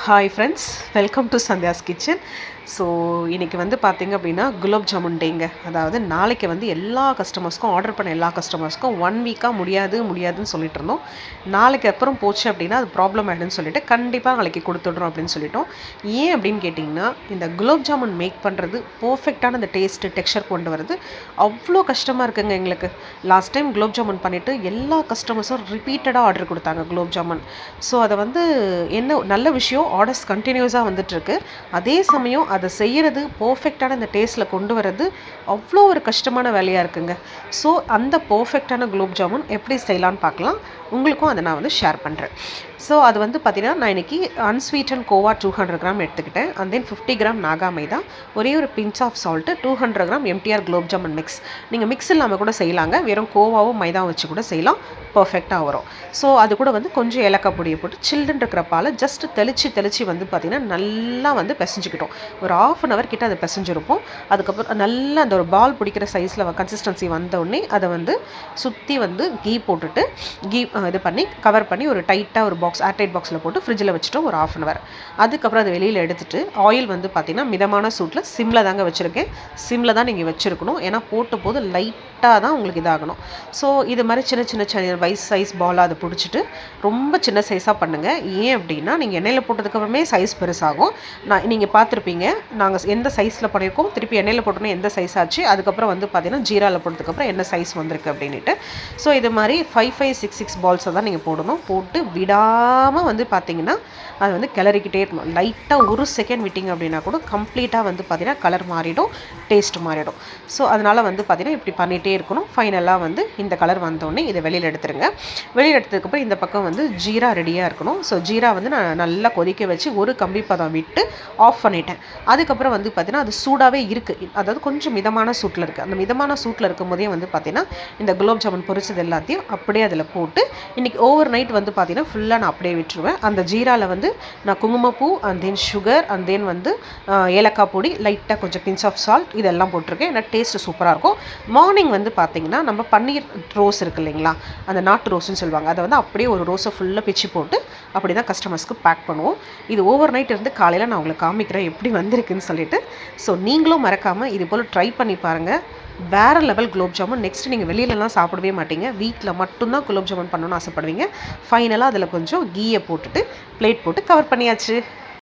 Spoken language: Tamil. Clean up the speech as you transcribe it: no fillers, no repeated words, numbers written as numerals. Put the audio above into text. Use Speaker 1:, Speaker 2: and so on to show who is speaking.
Speaker 1: Hi friends, welcome to Sandhya's kitchen. So இன்றைக்கி வந்து பார்த்திங்க அப்படின்னா குலோப் ஜாமுன் டேங்க. அதாவது நாளைக்கு வந்து எல்லா கஸ்டமர்ஸ்க்கும் ஆர்டர் பண்ண எல்லா கஸ்டமர்ஸ்க்கும் 1 வீக்காக முடியாதுன்னு சொல்லிட்டு இருந்தோம். நாளைக்கு அப்புறம் போச்சு அப்படின்னா அது ப்ராப்ளம் ஆகிடுன்னு சொல்லிட்டு கண்டிப்பாக நாளைக்கு கொடுத்துட்றோம் அப்படின்னு சொல்லிட்டோம். ஏன் அப்படின்னு கேட்டிங்கன்னா, இந்த குலோப் ஜாமுன் மேக் பண்ணுறது பர்ஃபெக்டான அந்த டேஸ்ட்டு டெக்ஸ்சர் கொண்டு வரது அவ்வளோ கஷ்டமாக இருக்குங்க எங்களுக்கு. லாஸ்ட் டைம் குலோப் ஜாமுன் பண்ணிவிட்டு எல்லா கஸ்டமர்ஸும் ரிப்பீட்டடாக ஆர்டர் கொடுத்தாங்க குலோப் ஜாமுன். ஸோ அதை வந்து என்ன நல்ல விஷயம், ஆர்டர்ஸ் கண்டினியூஸாக வந்துட்டுருக்கு. அதே சமயம் அதை செய்கிறது பர்ஃபெக்டான இந்த டேஸ்ட்டில் கொண்டு வரது அவ்வளோ ஒரு கஷ்டமான வேலையாக இருக்குங்க. ஸோ அந்த பர்ஃபெக்டான குலோப் ஜாமுன் எப்படி செய்யலான்னு பார்க்கலாம். உங்களுக்கும் அதை நான் வந்து ஷேர் பண்ணுறேன். ஸோ அது வந்து பார்த்திங்கன்னா, நான் இன்றைக்கி அன்ஸ்வீட்டன் கோவா 200 கிராம் எடுத்துக்கிட்டேன். And then 50 gram Naga maida, ஒரே ஒரு pinch of salt, 200 gram MTR gulab jamun mix. நீங்கள் மிக்ஸ் இல்லாமல் கூட செய்யலாங்க, வெறும் கோவாவும் மைதாவும் வச்சு கூட செய்யலாம், பர்ஃபெக்டாக வரும். ஸோ அது கூட வந்து கொஞ்சம் ஏலக்காய் பொடியை போட்டு சில்லுன்னு இருக்கிற பாலை ஜஸ்ட் தெளித்து வந்து பார்த்திங்கன்னா நல்லா வந்து பிசைஞ்சிக்கிட்டோம். ஒரு 1/2 hour கிட்ட அதை பிசைஞ்சிருப்போம். அதுக்கப்புறம் நல்லா அந்த ஒரு பால் பிடிக்கிற சைஸில் கன்சிஸ்டன்சி வந்தோடனே அதை வந்து சுற்றி வந்து கீ போட்டுட்டு இது பண்ணி கவர் பண்ணி ஒரு டைட்டாக ஒரு ஏர்டைட் பாக்ஸில் போட்டு ஃப்ரிட்ஜில் வச்சுட்டோம் ஒரு 1/2 hour. அதுக்கப்புறம் அதை வெளியில் எடுத்துகிட்டு ஆயில் வந்து பார்த்திங்கன்னா மிதமான சூட்டில் சிம்மில் தாங்க வச்சுருக்கேன். சிம்மில் தான் நீங்கள் வச்சுருக்கணும், ஏன்னா போட்ட போது லைட்டாக தான் உங்களுக்கு இதாகணும். ஸோ இது மாதிரி சின்ன சைஸ் பாலாக அதை பிடிச்சிட்டு ரொம்ப சின்ன சைஸாக பண்ணுங்கள். ஏன் அப்படின்னா, நீங்கள் எண்ணெயில் போட்டதுக்கப்புறமே சைஸ் பெருசாகும். நீங்கள் பார்த்துருப்பீங்க, நாங்கள் எந்த சைஸில் பண்ணியிருக்கோம், திருப்பி எண்ணெயில் போட்டோன்னே எந்த சைஸ் ஆச்சு, அதுக்கப்புறம் வந்து பார்த்திங்கன்னா ஜீராவில் போட்டதுக்கப்புறம் என்ன சைஸ் வந்திருக்கு அப்படின்ட்டு. ஸோ இது மாதிரி 5 பால்ஸை தான் நீங்கள் போடணும். போட்டு விடாமல் வந்து பார்த்திங்கன்னா அது வந்து கிளறிக்கிட்டே இருக்கணும். லைட்டாக 1 செகண்ட் விட்டிங்க அப்படின்னா கூட கம்ப்ளீட்டாக வந்து பார்த்திங்கன்னா கலர் மாறிடும், டேஸ்ட் மாறிடும். ஸோ அதனால் வந்து பார்த்திங்கன்னா இப்படி பண்ணிகிட்டே இருக்கணும். ஃபைனலாக வந்து இந்த கலர் வந்தோடனே இதை வெளியில் எடுத்துருங்க. வெளியில் எடுத்ததுக்கப்புறம் இந்த பக்கம் வந்து ஜீரா ரெடியாக இருக்கணும். ஸோ ஜீரா வந்து நான் நல்லா கொதிக்க வச்சு ஒரு கம்பி பதம் விட்டு ஆஃப் பண்ணிட்டேன். அதுக்கப்புறம் வந்து பார்த்திங்கன்னா அது சூடாகவே இருக்குது, அதாவது கொஞ்சம் மிதமான சூட்டில் இருக்குது. அந்த மிதமான சூட்டில் இருக்கும் போதே வந்து பார்த்திங்கன்னா இந்த குலோப் ஜாமுன் பொரிச்சது எல்லாத்தையும் அப்படியே அதில் போட்டு இன்றைக்கி ஓவர் நைட் வந்து பார்த்திங்கன்னா ஃபுல்லாக நான் அப்படியே விட்டுருவேன். அந்த ஜீராவில் வந்து நான் குங்குமப்பூ and then sugar and then வந்து ஏலக்காய் பொடி, லைட்டாக கொஞ்சம் பிஞ்ச் ஆஃப் சால்ட் இதெல்லாம் போட்டிருக்கேன். ஏன்னா டேஸ்ட்டு சூப்பராக இருக்கும். மார்னிங் வந்து பார்த்திங்கன்னா நம்ம பன்னீர் ரோஸ் இருக்குது இல்லைங்களா, அந்த நாட்டு ரோஸ்ன்னு சொல்லுவாங்க, அதை வந்து அப்படியே ஒரு ரோஸை ஃபுல்லாக பிச்சு போட்டு அப்படி தான் கஸ்டமர்ஸ்க்கு பேக் பண்ணுவோம். இது ஓவர் நைட் இருந்து காலையில் நான் உங்களுக்கு காமிக்கிறேன் எப்படி வந்திருக்குன்னு சொல்லிட்டு. ஸோ நீங்களும் மறக்காமல் இது போல் ட்ரை பண்ணி பாருங்கள். வேறு லெவல் குலோப் ஜாமுன். நெக்ஸ்ட் நீங்கள் வெளியிலலாம் சாப்பிடவே மாட்டீங்க, வீட்டில் மட்டும்தான் குலோப் ஜாமுன் பண்ணணும்னு ஆசைப்படுவீங்க. ஃபைனலாக அதில் கொஞ்சம் கீயை போட்டுட்டு பிளேட் போட்டு கவர் பண்ணியாச்சு.